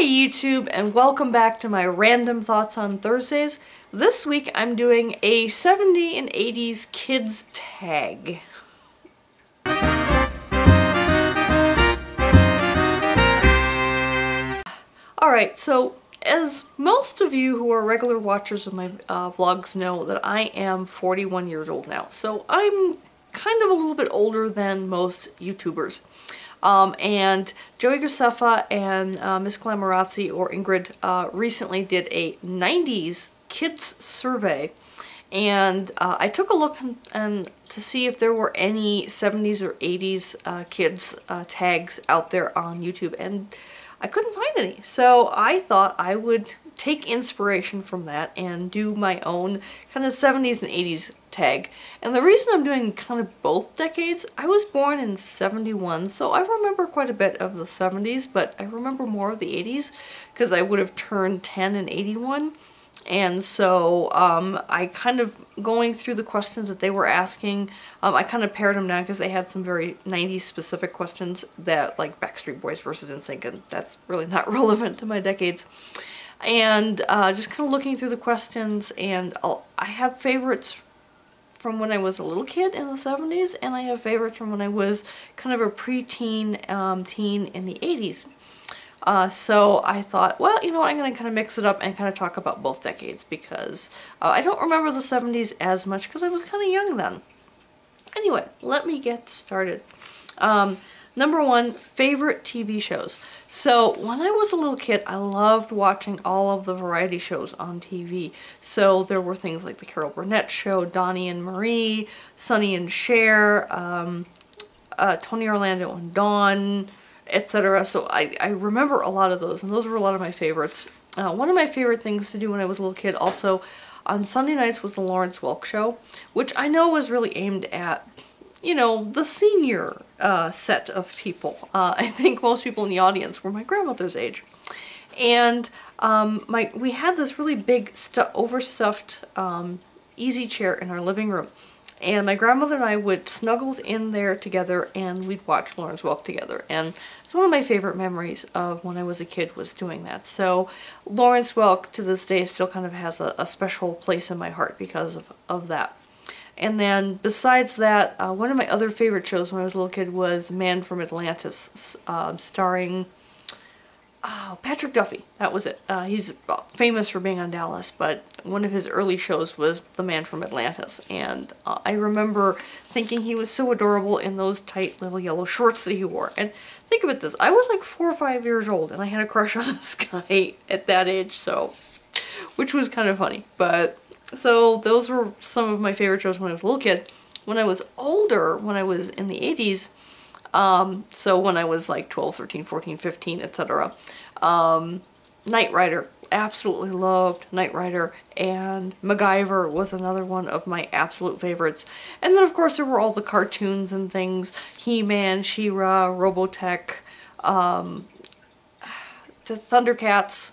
YouTube, and welcome back to my Random Thoughts on Thursdays. This week I'm doing a 70s and 80s kids tag. Alright, so as most of you who are regular watchers of my vlogs know, that I am 41 years old now. So I'm kind of a little bit older than most YouTubers. And Joey Graceffa and Miss Glamorazzi, or Ingrid, recently did a 90s kids survey, and I took a look and to see if there were any 70s or 80s kids tags out there on YouTube, and I couldn't find any. So I thought I would take inspiration from that and do my own kind of 70s and 80s tag. And the reason I'm doing kind of both decades, I was born in 71, so I remember quite a bit of the 70s, but I remember more of the 80s because I would have turned 10 in 81. And so I kind of, going through the questions that they were asking, I kind of pared them down because they had some very 90s specific questions that, like Backstreet Boys versus NSYNC, and that's really not relevant to my decades. And just kind of looking through the questions, and I have favorites from when I was a little kid in the 70s, and I have favorites from when I was kind of a preteen, teen in the 80s. So I thought, well, you know what, I'm going to kind of mix it up and kind of talk about both decades, because I don't remember the 70s as much because I was kind of young then. Anyway, let me get started. Number one, favorite TV shows. So when I was a little kid, I loved watching all of the variety shows on TV. So there were things like the Carol Burnett Show, Donnie and Marie, Sonny and Cher, Tony Orlando and Dawn, etc. So I remember a lot of those, and those were a lot of my favorites. One of my favorite things to do when I was a little kid also on Sunday nights was the Lawrence Welk Show, which I know was really aimed at, you know, the senior set of people. I think most people in the audience were my grandmother's age. And we had this really big overstuffed easy chair in our living room. And my grandmother and I would snuggle in there together, and we'd watch Lawrence Welk together. And it's one of my favorite memories of when I was a kid, was doing that. So Lawrence Welk to this day still kind of has a special place in my heart because of that. And then besides that, one of my other favorite shows when I was a little kid was Man from Atlantis, starring Patrick Duffy. That was it. He's famous for being on Dallas, but one of his early shows was The Man from Atlantis. And I remember thinking he was so adorable in those tight little yellow shorts that he wore. And think about this, I was like 4 or 5 years old, and I had a crush on this guy at that age, so, which was kind of funny. But so those were some of my favorite shows when I was a little kid. When I was older, when I was in the 80s, so when I was like 12, 13, 14, 15, etc., Knight Rider. Absolutely loved Knight Rider, and MacGyver was another one of my absolute favorites. And then of course there were all the cartoons and things, He-Man, She-Ra, Robotech, the Thundercats,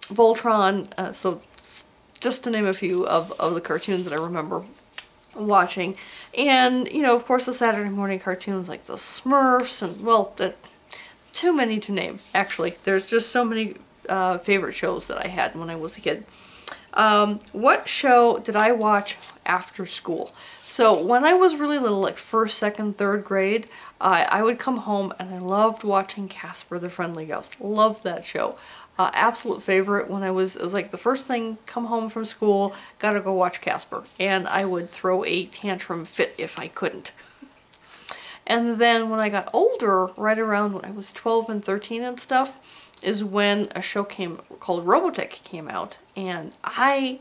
Voltron, so just to name a few of the cartoons that I remember watching. And, you know, of course the Saturday morning cartoons like the Smurfs, and, well, too many to name, actually. There's just so many favorite shows that I had when I was a kid. What show did I watch after school? So when I was really little, like 1st, 2nd, 3rd grade, I would come home and I loved watching Casper the Friendly Ghost. Loved that show. Absolute favorite when it was like the first thing, come home from school, gotta go watch Casper. And I would throw a tantrum fit if I couldn't. And then when I got older, right around when I was 12 and 13 and stuff, is when a show called Robotech came out, and I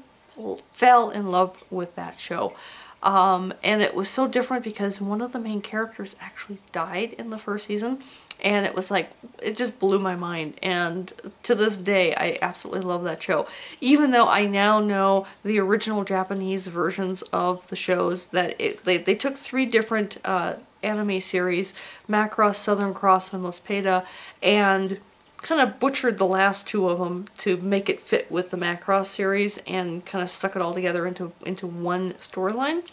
fell in love with that show. And it was so different because one of the main characters actually died in the first season, and it was like, it just blew my mind. And to this day, I absolutely love that show. Even though I now know the original Japanese versions of the shows, that they took 3 different anime series, Macross, Southern Cross, and Mospeada, and kind of butchered the last 2 of them to make it fit with the Macross series, and kind of stuck it all together into one storyline.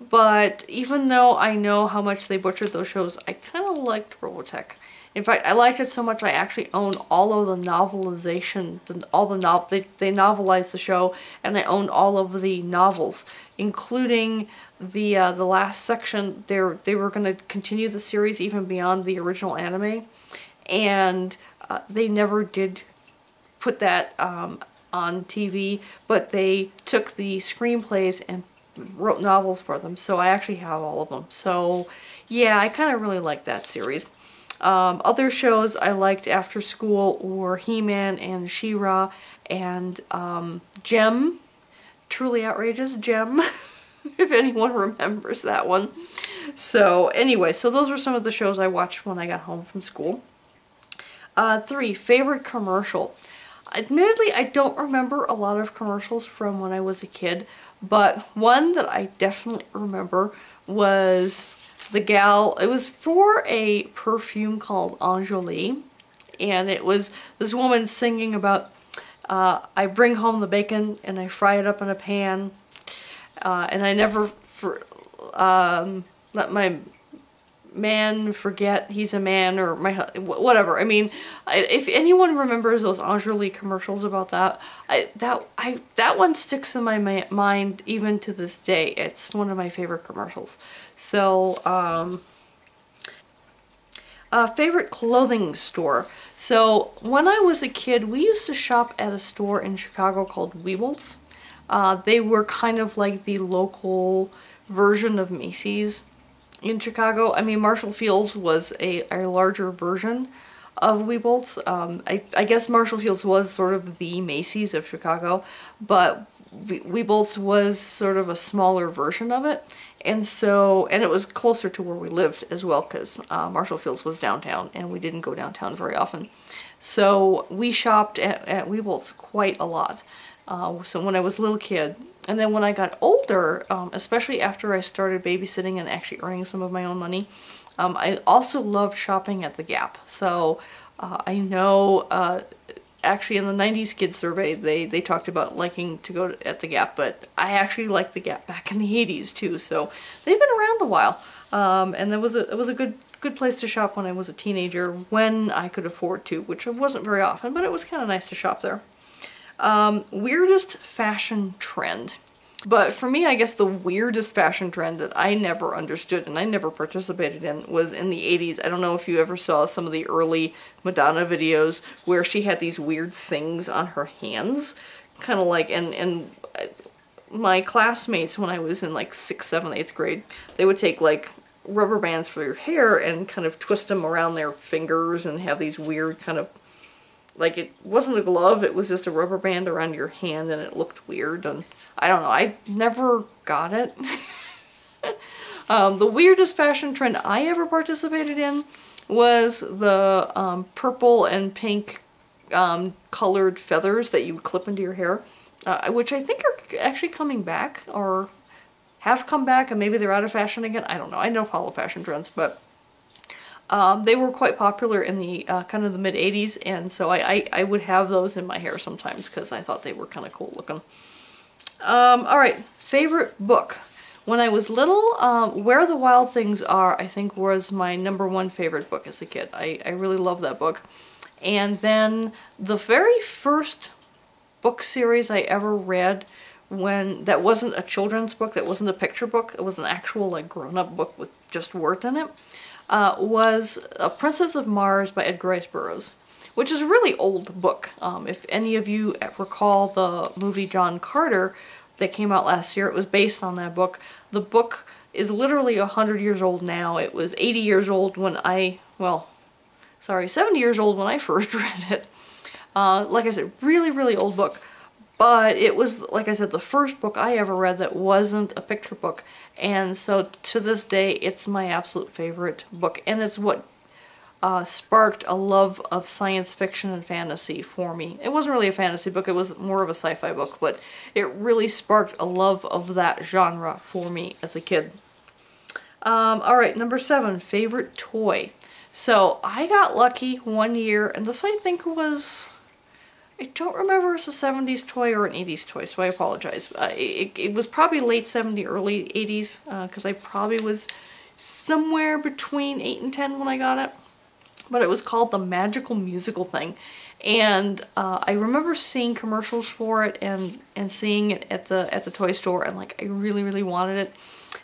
But even though I know how much they butchered those shows, I kind of liked Robotech. In fact, I liked it so much I actually own all of the novelization, they novelized the show, and I owned all of the novels, including the last section. They were going to continue the series even beyond the original anime, and they never did put that on TV, but they took the screenplays and wrote novels for them, so I actually have all of them. So yeah, I kind of really like that series. Other shows I liked after school were He-Man and She-Ra and Gem. Truly Outrageous, Gem, if anyone remembers that one. So anyway, so those were some of the shows I watched when I got home from school. 3, favorite commercial. Admittedly, I don't remember a lot of commercials from when I was a kid, but one that I definitely remember was the gal, it was for a perfume called Enjoli, and it was this woman singing about, I bring home the bacon and I fry it up in a pan, and I never let my man forget he's a man, or my whatever. I mean, if anyone remembers those Enjoli commercials about that, that one sticks in my mind even to this day. It's one of my favorite commercials. So favorite clothing store. So when I was a kid, we used to shop at a store in Chicago called Weebles. They were kind of like the local version of Macy's in Chicago. I mean, Marshall Field's was a larger version of Weebles. I guess Marshall Field's was sort of the Macy's of Chicago, but Weebles was sort of a smaller version of it. And so, and it was closer to where we lived as well, because Marshall Field's was downtown, and we didn't go downtown very often. So we shopped at Weebles quite a lot. So when I was a little kid. And then when I got older, especially after I started babysitting and actually earning some of my own money, I also loved shopping at the Gap. So I know actually in the 90s Kids Survey, they talked about liking to go at the Gap, but I actually liked the Gap back in the 80s too. So they've been around a while. And it was a good place to shop when I was a teenager, when I could afford to, which wasn't very often, but it was kind of nice to shop there. Weirdest fashion trend. But for me, I guess the weirdest fashion trend that I never understood and I never participated in was in the 80s. I don't know if you ever saw some of the early Madonna videos where she had these weird things on her hands. Kind of like, and my classmates when I was in like 6th, 7th, 8th grade, they would take like rubber bands for your hair and kind of twist them around their fingers and have these weird kind of, like, it wasn't a glove, it was just a rubber band around your hand, and it looked weird, and I don't know, I never got it. The weirdest fashion trend I ever participated in was the purple and pink colored feathers that you would clip into your hair, which I think are actually coming back, or have come back, and maybe they're out of fashion again. I don't know, I don't follow fashion trends, but they were quite popular in the kind of the mid-80s, and so I would have those in my hair sometimes because I thought they were kind of cool looking. Alright, favorite book. When I was little, Where the Wild Things Are, I think, was my #1 favorite book as a kid. I really loved that book. And then the very first book series I ever read, that wasn't a children's book, that wasn't a picture book, it was an actual like grown-up book with just words in it, was A Princess of Mars by Edgar Rice Burroughs, which is a really old book. If any of you recall the movie John Carter that came out last year, it was based on that book. The book is literally 100 years old now. It was 80 years old when 70 years old when I first read it. Like I said, really, really old book. But it was, like I said, the first book I ever read that wasn't a picture book. And so to this day, it's my absolute favorite book. And it's what sparked a love of science fiction and fantasy for me. It wasn't really a fantasy book, it was more of a sci-fi book, but it really sparked a love of that genre for me as a kid. Alright, #7, favorite toy. So I got lucky one year, and this I think was, I don't remember if it's a 70s toy or an 80s toy, so I apologize. It was probably late 70s, early 80s, because I probably was somewhere between 8 and 10 when I got it. but it was called the Magical Musical Thing. And I remember seeing commercials for it and seeing it at the toy store, and like I really, really wanted it.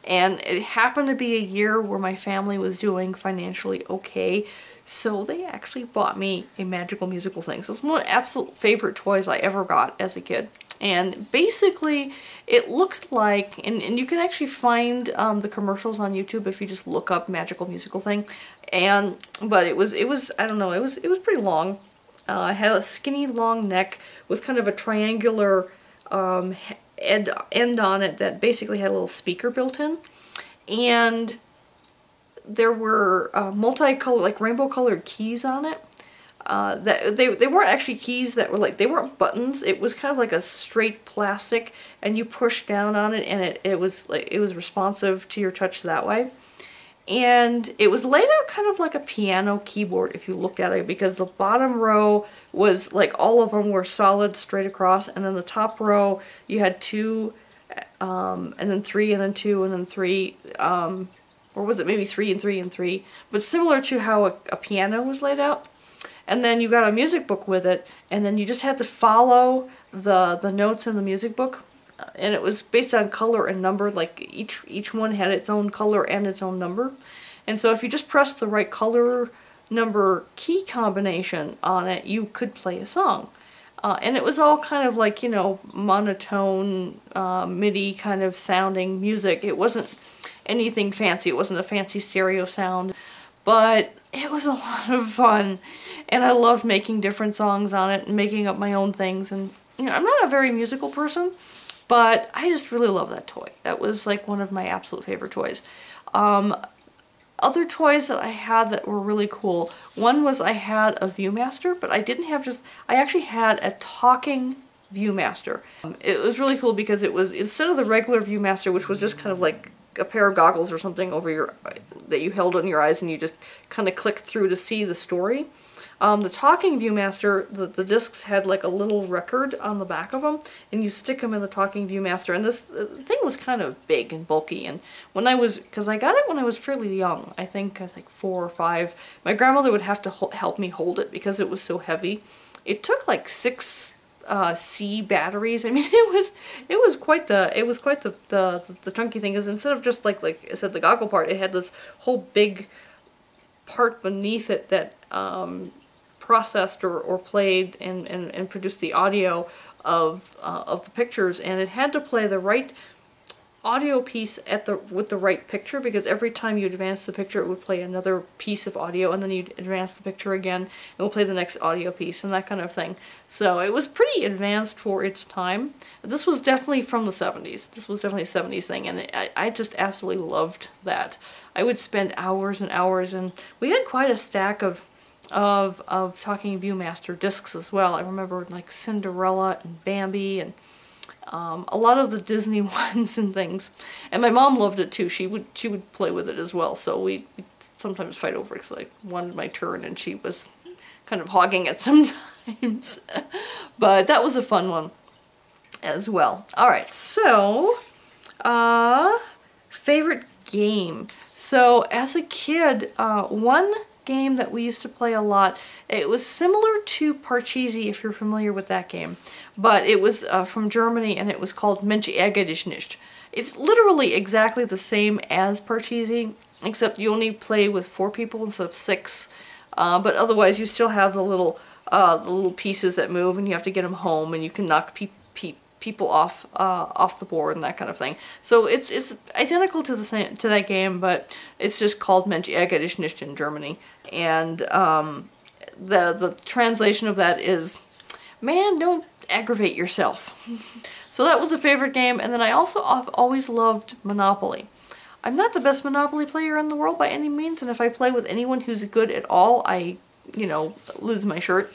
And it happened to be a year where my family was doing financially okay, so they actually bought me a Magical Musical Thing. So it's one of the absolute favorite toys I ever got as a kid. And basically, it looked like, and you can actually find the commercials on YouTube if you just look up Magical Musical Thing. But it was I don't know, it was pretty long. It had a skinny long neck with kind of a triangular end on it that basically had a little speaker built in. And there were multicolored, like rainbow colored keys on it. That they weren't actually keys that were like, they weren't buttons. It was kind of like a straight plastic, and you push down on it, and it was like, it was responsive to your touch that way. And it was laid out kind of like a piano keyboard if you looked at it, because the bottom row was like, all of them were solid straight across, and then the top row you had 2, and then 3, and then 2, and then 3, or was it maybe 3 and 3 and 3, but similar to how a piano was laid out. And then you got a music book with it, and then you just had to follow the notes in the music book. And it was based on color and number, like each one had its own color and its own number. And so if you just pressed the right color, number, key combination on it, you could play a song. And it was all kind of like, you know, monotone, MIDI kind of sounding music. It wasn't anything fancy. It wasn't a fancy stereo sound. But it was a lot of fun. And I loved making different songs on it and making up my own things. And, you know, I'm not a very musical person, but I just really love that toy. That was like one of my absolute favorite toys. Other toys that I had that were really cool. One was I had a Viewmaster, but I didn't have just, I actually had a talking Viewmaster. It was really cool because it was, instead of the regular Viewmaster, which was just kind of like a pair of goggles or something over your, that you held on your eyes and you just kind of clicked through to see the story. The talking Viewmaster, the discs had like a little record on the back of them, and you stick them in the talking Viewmaster, and this thing was kind of big and bulky. And when I was, because I got it when I was fairly young, I think 4 or 5, my grandmother would have to help me hold it because it was so heavy. It took like 6 C batteries. I mean, it was quite the chunky thing, because instead of just like I said, the goggle part, it had this whole big part beneath it that processed or played and produced the audio of the pictures, and it had to play the right audio piece with the right picture, because every time you advance the picture it would play another piece of audio, and then you'd advance the picture again and it would play the next audio piece and that kind of thing. So it was pretty advanced for its time. This was definitely from the 70s. This was definitely a 70s thing, and I just absolutely loved that. I would spend hours and hours, and we had quite a stack of talking Viewmaster discs as well. I remember like Cinderella and Bambi and a lot of the Disney ones and things. And my mom loved it too. She would play with it as well. So we'd sometimes fight over it because I wanted my turn and she was kind of hogging it sometimes. But that was a fun one as well. Alright, so favorite game. So as a kid, one game that we used to play a lot, it was similar to Parcheesi, if you're familiar with that game, but it was from Germany, and it was called Mensch ärgere dich nicht. It's literally exactly the same as Parcheesi, except you only play with 4 people instead of 6, but otherwise you still have the little pieces that move, and you have to get them home, and you can knock people off the board and that kind of thing. So it's identical to that game, but it's just called Mensch ärgere dich nicht in Germany. And the translation of that is, man, don't aggravate yourself. So that was a favorite game. And then I've always loved Monopoly. I'm not the best Monopoly player in the world by any means, and if I play with anyone who's good at all, I, you know, lose my shirt.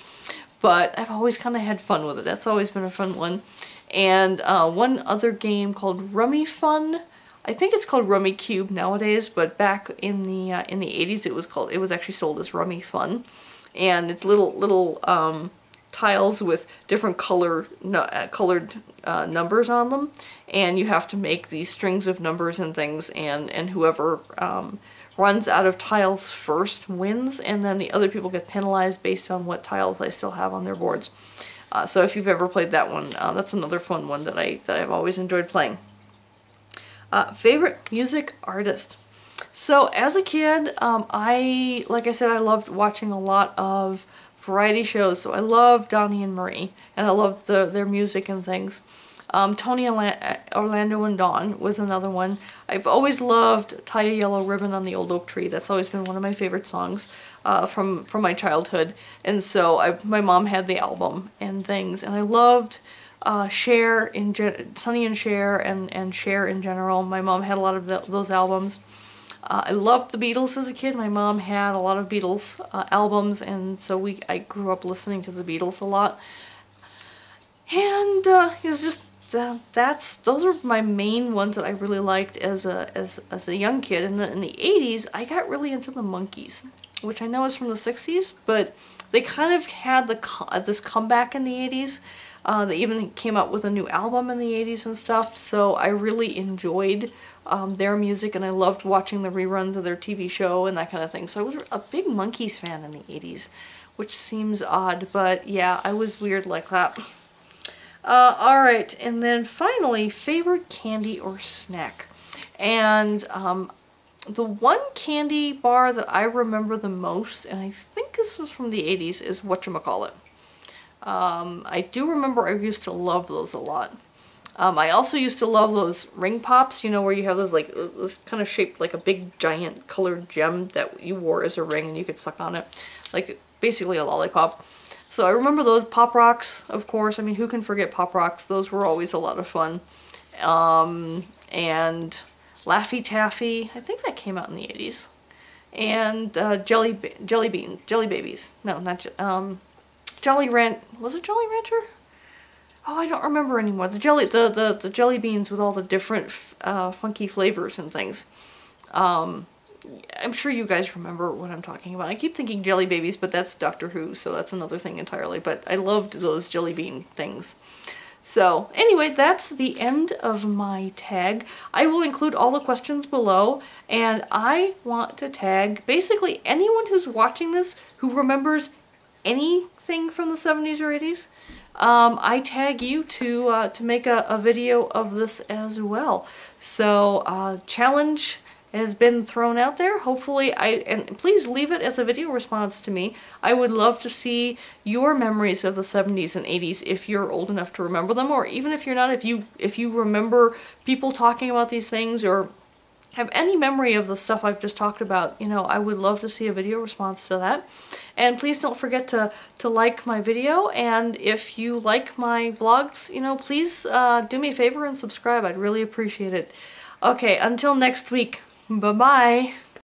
But I've always kind of had fun with it. That's always been a fun one. And one other game called Rummy Fun. I think it's called Rummy Cube nowadays, but back in the 80s it was actually sold as Rummy Fun. And it's little tiles with different colored numbers on them, and you have to make these strings of numbers and things, and whoever runs out of tiles first wins, and then the other people get penalized based on what tiles they still have on their boards. So if you've ever played that one, that's another fun one that I've always enjoyed playing. Favorite music artist. So as a kid, like I said, I loved watching a lot of variety shows. So I loved Donnie and Marie, and I loved their music and things. Tony Orlando and Dawn was another one. I've always loved Tie a Yellow Ribbon on the Old Oak Tree. That's always been one of my favorite songs from my childhood. And so my mom had the album and things. And I loved Cher, Sonny and Cher, and Cher in general. My mom had a lot of those albums. I loved the Beatles as a kid. My mom had a lot of Beatles albums, and so I grew up listening to the Beatles a lot. And it was just those are my main ones that I really liked as a young kid. In the 80s, I got really into the Monkees, which I know is from the 60s, but they kind of had this comeback in the 80s. They even came out with a new album in the 80s and stuff, so I really enjoyed their music, and I loved watching the reruns of their TV show and that kind of thing. So I was a big Monkees fan in the 80s, which seems odd, but yeah, I was weird like that. Alright, and then finally, favorite candy or snack. And the one candy bar that I remember the most, and I think this was from the 80s, is whatchamacallit. I do remember I used to love those a lot. I also used to love those ring pops, you know, where you have those like, this kind of shaped like a big giant colored gem that you wore as a ring and you could suck on it. Like basically a lollipop. So I remember those. Pop Rocks, of course. I mean, who can forget Pop Rocks? Those were always a lot of fun. And Laffy Taffy, I think that came out in the 80s. And Jelly Babies. No, not Jolly was it Jolly Rancher? Oh, I don't remember anymore. The jelly beans with all the different funky flavors and things. I'm sure you guys remember what I'm talking about. I keep thinking Jelly Babies, but that's Doctor Who, so that's another thing entirely. But I loved those jelly bean things. So anyway, that's the end of my tag. I will include all the questions below, and I want to tag basically anyone who's watching this who remembers anything from the 70s or 80s. I tag you to make a video of this as well. So challenge has been thrown out there. Hopefully, and please leave it as a video response to me. I would love to see your memories of the 70s and 80s if you're old enough to remember them, or even if you're not, if you remember people talking about these things or have any memory of the stuff I've just talked about, you know, I would love to see a video response to that. And please don't forget to like my video, and if you like my vlogs, you know, please do me a favor and subscribe. I'd really appreciate it. Okay, until next week. Bye-bye.